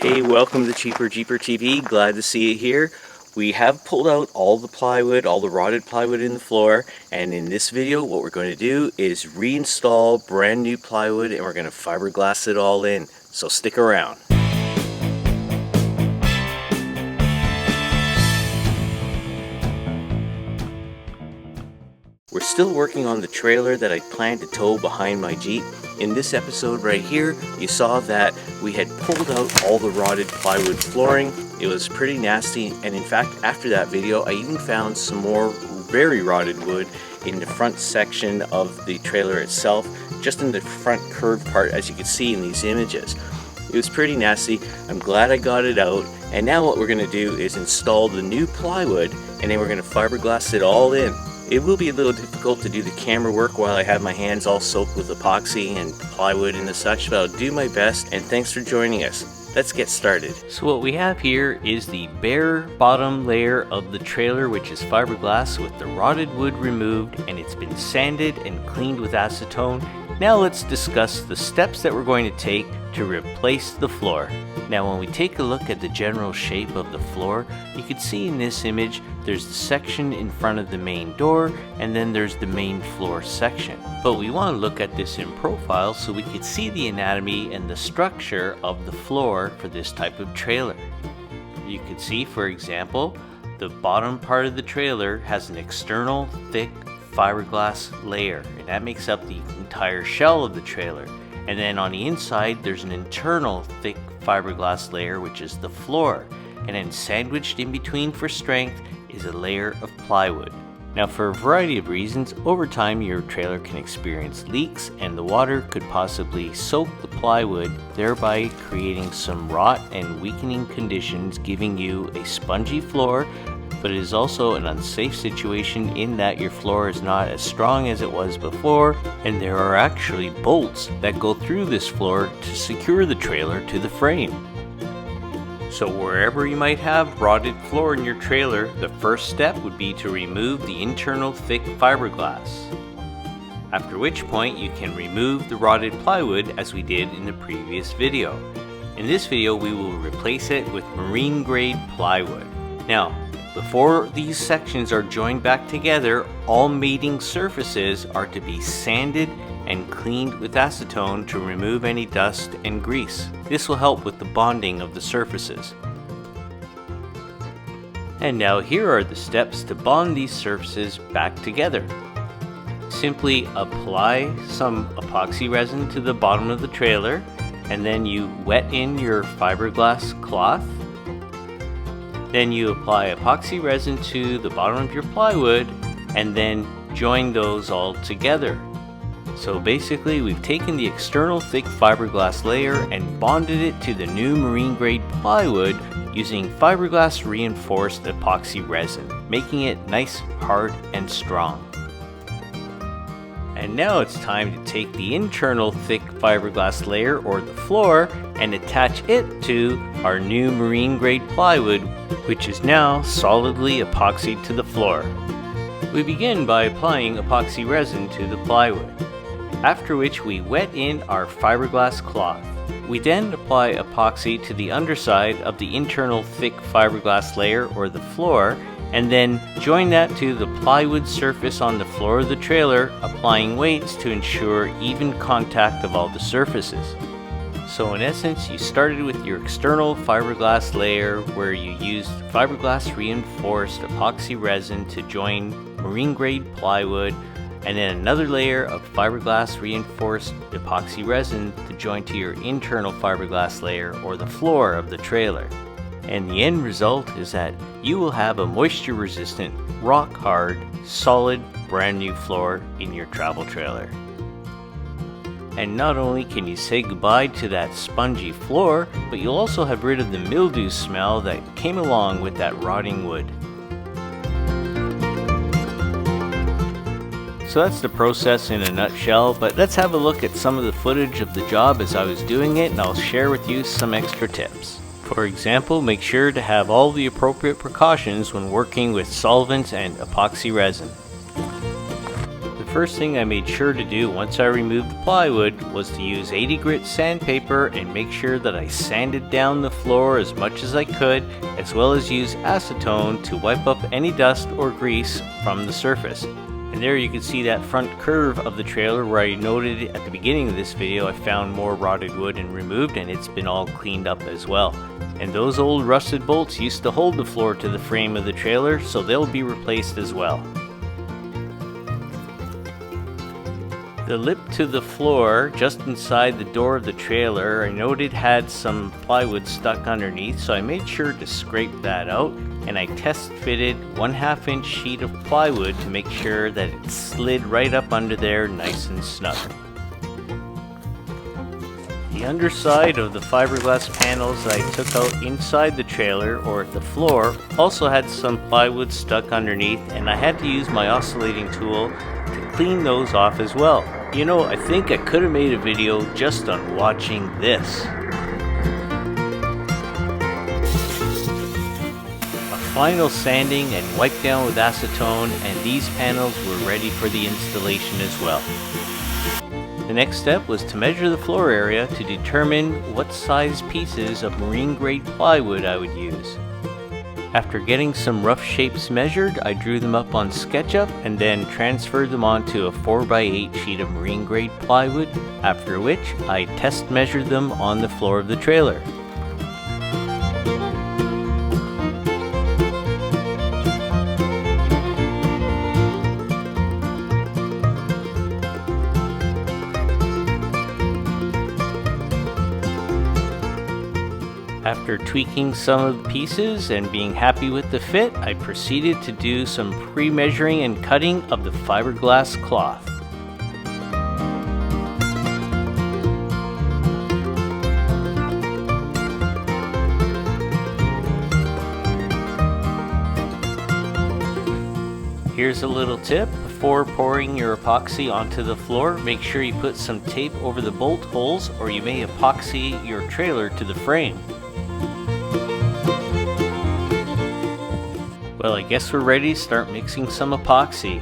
Hey, welcome to Cheaper Jeeper TV. Glad to see you here. We have pulled out all the plywood, all the rotted plywood in the floor, and in this video what we're going to do is reinstall brand new plywood and we're going to fiberglass it all in. So stick around. We're still working on the trailer that I plan to tow behind my Jeep. In this episode right here, you saw that we had pulled out all the rotted plywood flooring. It was pretty nasty, and in fact, after that video, I even found some more very rotted wood in the front section of the trailer itself, just in the front curved part, as you can see in these images. It was pretty nasty. I'm glad I got it out, and now what we're going to do is install the new plywood, and then we're going to fiberglass it all in. It will be a little difficult to do the camera work while I have my hands all soaked with epoxy and plywood and such, but I'll do my best, and thanks for joining us. Let's get started. So what we have here is the bare bottom layer of the trailer, which is fiberglass with the rotted wood removed, and it's been sanded and cleaned with acetone. Now let's discuss the steps that we're going to take to replace the floor. Now when we take a look at the general shape of the floor, you can see in this image there's the section in front of the main door, and then there's the main floor section. But we want to look at this in profile so we can see the anatomy and the structure of the floor for this type of trailer. You can see, for example, the bottom part of the trailer has an external thick fiberglass layer, and that makes up the entire shell of the trailer. And then on the inside there's an internal thick fiberglass layer, which is the floor, and then sandwiched in between for strength is a layer of plywood. Now for a variety of reasons, over time your trailer can experience leaks, and the water could possibly soak the plywood, thereby creating some rot and weakening conditions, giving you a spongy floor. But it is also an unsafe situation in that your floor is not as strong as it was before, and there are actually bolts that go through this floor to secure the trailer to the frame. So wherever you might have rotted floor in your trailer, the first step would be to remove the internal thick fiberglass. After which point you can remove the rotted plywood as we did in the previous video. In this video we will replace it with marine grade plywood. Now, before these sections are joined back together, all mating surfaces are to be sanded and cleaned with acetone to remove any dust and grease. This will help with the bonding of the surfaces. And now here are the steps to bond these surfaces back together. Simply apply some epoxy resin to the bottom of the trailer, and then you wet in your fiberglass cloth. Then you apply epoxy resin to the bottom of your plywood, and then join those all together. So basically we've taken the external thick fiberglass layer and bonded it to the new marine grade plywood using fiberglass reinforced epoxy resin, making it nice, hard, and strong. And now it's time to take the internal thick fiberglass layer, or the floor, and attach it to our new marine grade plywood, which is now solidly epoxied to the floor. We begin by applying epoxy resin to the plywood, after which we wet in our fiberglass cloth. We then apply epoxy to the underside of the internal thick fiberglass layer, or the floor, and then join that to the plywood surface on the floor of the trailer, applying weights to ensure even contact of all the surfaces. So in essence, you started with your external fiberglass layer, where you used fiberglass reinforced epoxy resin to join marine grade plywood, and then another layer of fiberglass reinforced epoxy resin to join to your internal fiberglass layer, or the floor of the trailer. And the end result is that you will have a moisture resistant, rock hard, solid, brand new floor in your travel trailer. And not only can you say goodbye to that spongy floor, but you'll also have rid of the mildew smell that came along with that rotting wood. So that's the process in a nutshell, but let's have a look at some of the footage of the job as I was doing it, and I'll share with you some extra tips. For example, make sure to have all the appropriate precautions when working with solvents and epoxy resin. The first thing I made sure to do once I removed the plywood was to use 80 grit sandpaper and make sure that I sanded down the floor as much as I could, as well as use acetone to wipe up any dust or grease from the surface. And there you can see that front curve of the trailer where I noted at the beginning of this video I found more rotted wood and removed, and it's been all cleaned up as well. And those old rusted bolts used to hold the floor to the frame of the trailer, so they'll be replaced as well. The lip to the floor just inside the door of the trailer I noted had some plywood stuck underneath, so I made sure to scrape that out, and I test fitted 1/2 inch sheet of plywood to make sure that it slid right up under there nice and snug. The underside of the fiberglass panels that I took out inside the trailer or the floor also had some plywood stuck underneath, and I had to use my oscillating tool to clean those off as well. You know, I think I could have made a video just on watching this. A final sanding and wipe down with acetone, and these panels were ready for the installation as well. The next step was to measure the floor area to determine what size pieces of marine grade plywood I would use. After getting some rough shapes measured, I drew them up on SketchUp and then transferred them onto a 4x8 sheet of marine grade plywood, after which I test measured them on the floor of the trailer. After tweaking some of the pieces and being happy with the fit, I proceeded to do some pre-measuring and cutting of the fiberglass cloth. Here's a little tip. Before pouring your epoxy onto the floor, make sure you put some tape over the bolt holes, or you may epoxy your trailer to the frame. Well, I guess we're ready to start mixing some epoxy.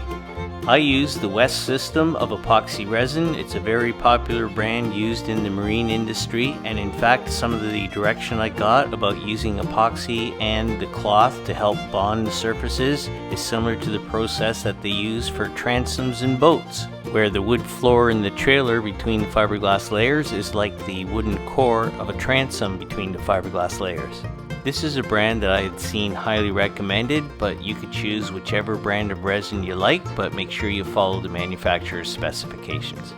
I use the West system of epoxy resin. It's a very popular brand used in the marine industry, and in fact some of the direction I got about using epoxy and the cloth to help bond the surfaces is similar to the process that they use for transoms in boats, where the wood floor in the trailer between the fiberglass layers is like the wooden core of a transom between the fiberglass layers. This is a brand that I had seen highly recommended, but you could choose whichever brand of resin you like, but make sure you follow the manufacturer's specifications.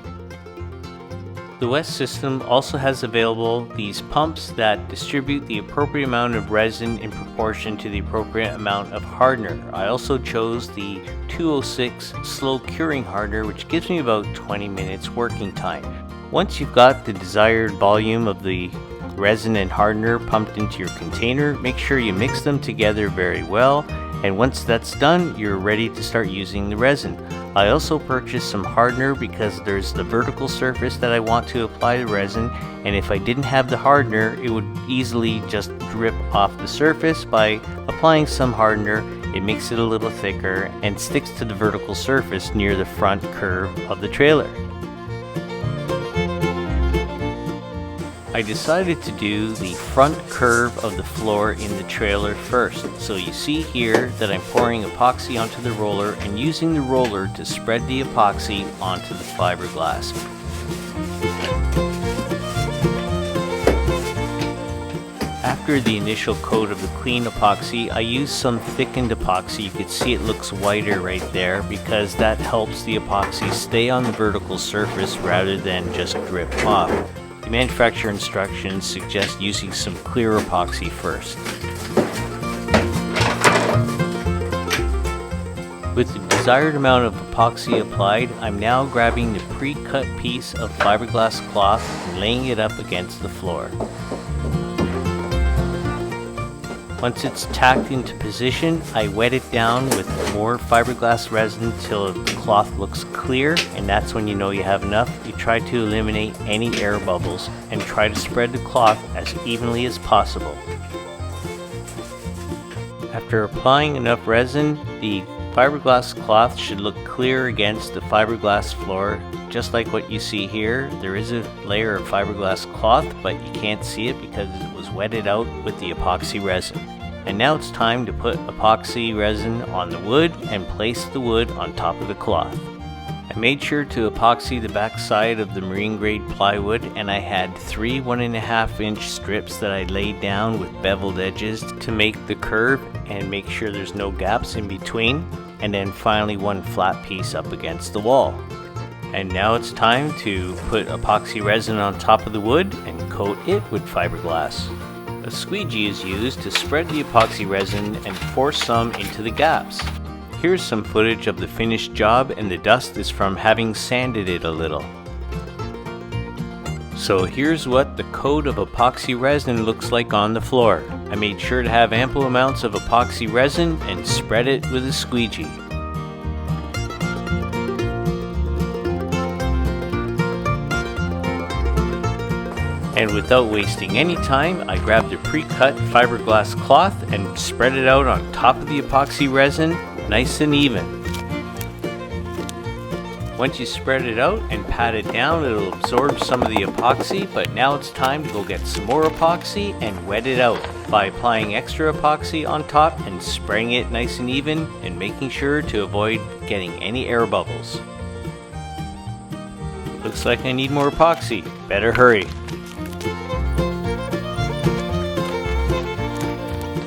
The West system also has available these pumps that distribute the appropriate amount of resin in proportion to the appropriate amount of hardener. I also chose the 206 slow curing hardener, which gives me about 20 minutes working time. Once you've got the desired volume of the resin and hardener pumped into your container, make sure you mix them together very well, and once that's done, you're ready to start using the resin. I also purchased some hardener because there's the vertical surface that I want to apply the resin, and if I didn't have the hardener, it would easily just drip off the surface. By applying some hardener, it makes it a little thicker and sticks to the vertical surface near the front curve of the trailer. I decided to do the front curve of the floor in the trailer first. So you see here that I'm pouring epoxy onto the roller and using the roller to spread the epoxy onto the fiberglass. After the initial coat of the clean epoxy, I used some thickened epoxy. You can see it looks whiter right there because that helps the epoxy stay on the vertical surface rather than just drip off. The manufacturer instructions suggest using some clear epoxy first. With the desired amount of epoxy applied, I'm now grabbing the pre-cut piece of fiberglass cloth and laying it up against the floor. Once it's tacked into position, I wet it down with more fiberglass resin till the cloth looks clear, and that's when you know you have enough. You try to eliminate any air bubbles and try to spread the cloth as evenly as possible. After applying enough resin, the Fiberglass cloth should look clear against the fiberglass floor, just like what you see here. There is a layer of fiberglass cloth, but you can't see it because it was wetted out with the epoxy resin. And now it's time to put epoxy resin on the wood and place the wood on top of the cloth. I made sure to epoxy the back side of the marine grade plywood, and I had 3 1.5 inch strips that I laid down with beveled edges to make the curve and make sure there's no gaps in between, and then finally one flat piece up against the wall. And now it's time to put epoxy resin on top of the wood and coat it with fiberglass. A squeegee is used to spread the epoxy resin and force some into the gaps. Here's some footage of the finished job, and the dust is from having sanded it a little. So here's what the coat of epoxy resin looks like on the floor. I made sure to have ample amounts of epoxy resin and spread it with a squeegee. And without wasting any time, I grabbed a pre-cut fiberglass cloth and spread it out on top of the epoxy resin, nice and even. Once you spread it out and pat it down, it'll absorb some of the epoxy, but now it's time to go get some more epoxy and wet it out by applying extra epoxy on top and spraying it nice and even and making sure to avoid getting any air bubbles. Looks like I need more epoxy. Better hurry.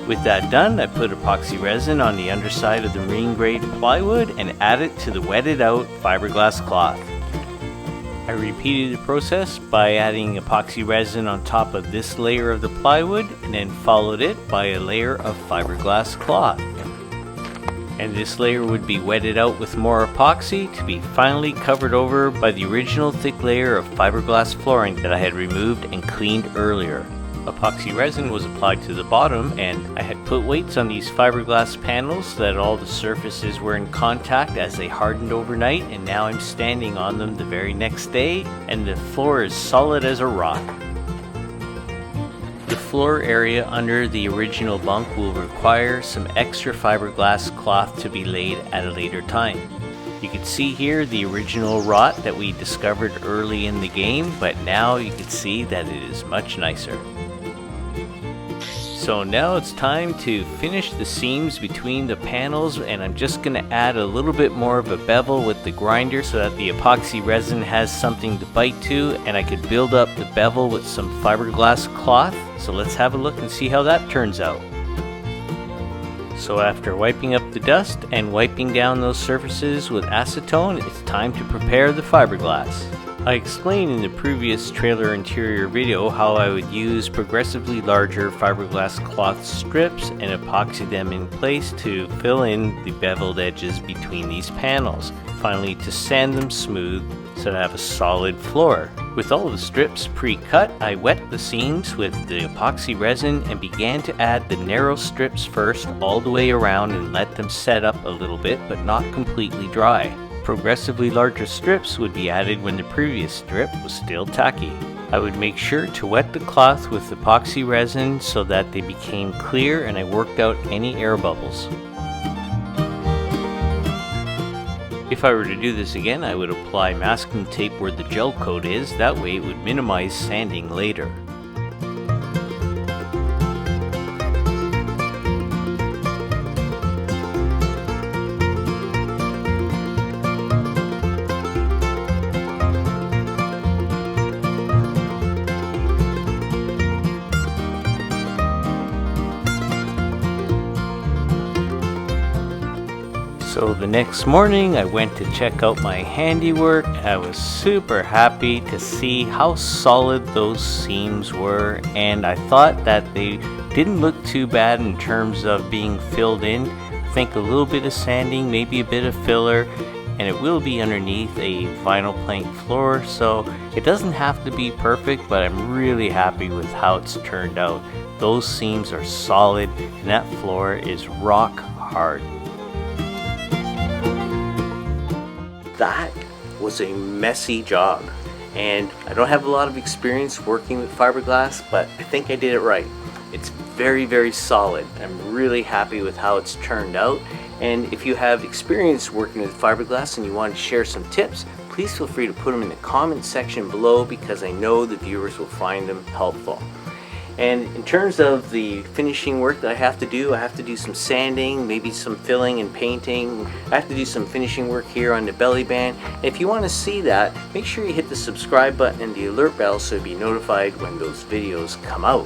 With that done, I put epoxy resin on the underside of the marine grade plywood and add it to the wetted out fiberglass cloth. I repeated the process by adding epoxy resin on top of this layer of the plywood and then followed it by a layer of fiberglass cloth. And this layer would be wetted out with more epoxy to be finally covered over by the original thick layer of fiberglass flooring that I had removed and cleaned earlier. Epoxy resin was applied to the bottom, and I had put weights on these fiberglass panels so that all the surfaces were in contact as they hardened overnight, and now I'm standing on them the very next day and the floor is solid as a rock. The floor area under the original bunk will require some extra fiberglass cloth to be laid at a later time. You can see here the original rot that we discovered early in the game, but now you can see that it is much nicer. So now it's time to finish the seams between the panels, and I'm just going to add a little bit more of a bevel with the grinder so that the epoxy resin has something to bite to, and I could build up the bevel with some fiberglass cloth. So let's have a look and see how that turns out. So after wiping up the dust and wiping down those surfaces with acetone, it's time to prepare the fiberglass. I explained in the previous trailer interior video how I would use progressively larger fiberglass cloth strips and epoxy them in place to fill in the beveled edges between these panels, finally to sand them smooth so to have a solid floor. With all the strips pre-cut, I wet the seams with the epoxy resin and began to add the narrow strips first all the way around and let them set up a little bit but not completely dry. Progressively larger strips would be added when the previous strip was still tacky. I would make sure to wet the cloth with epoxy resin so that they became clear and I worked out any air bubbles. If I were to do this again, I would apply masking tape where the gel coat is, that way it would minimize sanding later. So the next morning I went to check out my handiwork and I was super happy to see how solid those seams were, and I thought that they didn't look too bad in terms of being filled in. I think a little bit of sanding, maybe a bit of filler, and it will be underneath a vinyl plank floor, so it doesn't have to be perfect, but I'm really happy with how it's turned out. Those seams are solid and that floor is rock hard. That was a messy job, and I don't have a lot of experience working with fiberglass, but I think I did it right. It's very, very solid. I'm really happy with how it's turned out, And if you have experience working with fiberglass and you want to share some tips, please feel free to put them in the comment section below, because I know the viewers will find them helpful. And in terms of the finishing work that I have to do some sanding, maybe some filling and painting. I have to do some finishing work here on the belly band. And if you want to see that, make sure you hit the subscribe button and the alert bell so you'll be notified when those videos come out.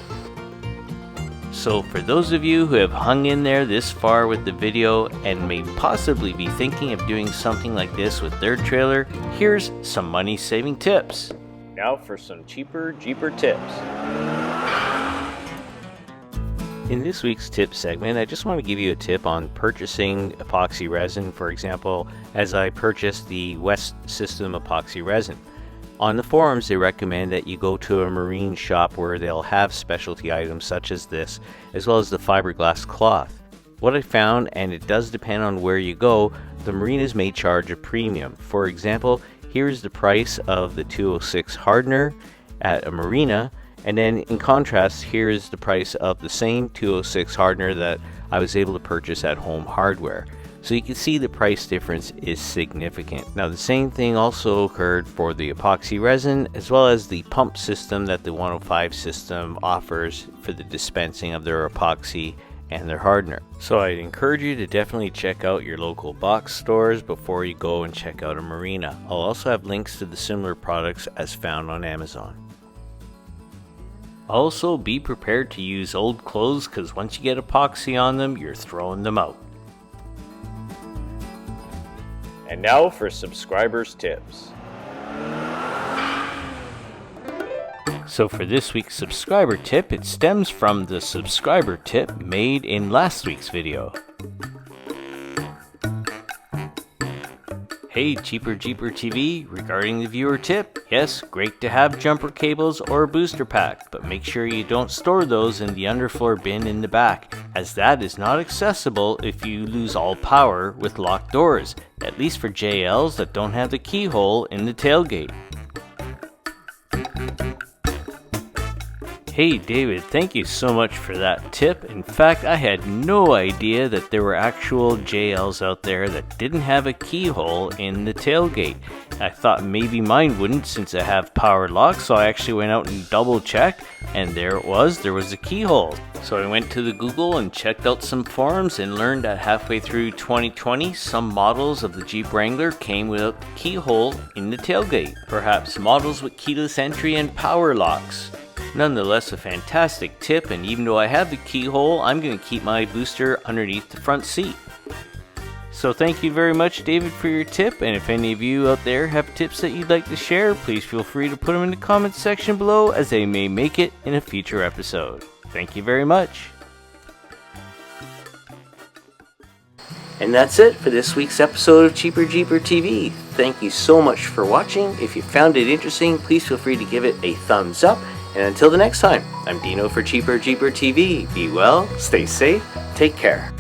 So for those of you who have hung in there this far with the video and may possibly be thinking of doing something like this with their trailer, here's some money saving tips. Now for some cheaper Jeeper tips. In this week's tip segment, I just want to give you a tip on purchasing epoxy resin. For example, as I purchased the West System epoxy resin. On the forums, they recommend that you go to a marine shop where they'll have specialty items such as this, as well as the fiberglass cloth. What I found, and it does depend on where you go, the marinas may charge a premium. For example, here's the price of the 206 hardener at a marina. And then in contrast, here is the price of the same 206 hardener that I was able to purchase at Home Hardware. So you can see the price difference is significant. Now the same thing also occurred for the epoxy resin, as well as the pump system that the 105 system offers for the dispensing of their epoxy and their hardener. So I'd encourage you to definitely check out your local box stores before you go and check out a marina. I'll also have links to the similar products as found on Amazon. Also, be prepared to use old clothes, because once you get epoxy on them, you're throwing them out. And now for subscribers' tips. So for this week's subscriber tip, it stems from the subscriber tip made in last week's video. Hey Cheaper Jeeper TV, regarding the viewer tip, yes, great to have jumper cables or a booster pack, but make sure you don't store those in the underfloor bin in the back, as that is not accessible if you lose all power with locked doors, at least for JLs that don't have the keyhole in the tailgate. Hey David, thank you so much for that tip. In fact, I had no idea that there were actual JLs out there that didn't have a keyhole in the tailgate. I thought maybe mine wouldn't since I have power locks, so I actually went out and double checked, and there it was, there was a keyhole. So I went to the Google and checked out some forums and learned that halfway through 2020, some models of the Jeep Wrangler came without the keyhole in the tailgate. Perhaps models with keyless entry and power locks. Nonetheless, a fantastic tip, and even though I have the keyhole, I'm going to keep my booster underneath the front seat. So thank you very much, David, for your tip, and if any of you out there have tips that you'd like to share, please feel free to put them in the comments section below, as they may make it in a future episode. Thank you very much. And that's it for this week's episode of Cheaper Jeeper TV. Thank you so much for watching. If you found it interesting, please feel free to give it a thumbs up. And until the next time, I'm Dino for Cheaper Jeeper TV. Be well, stay safe, take care.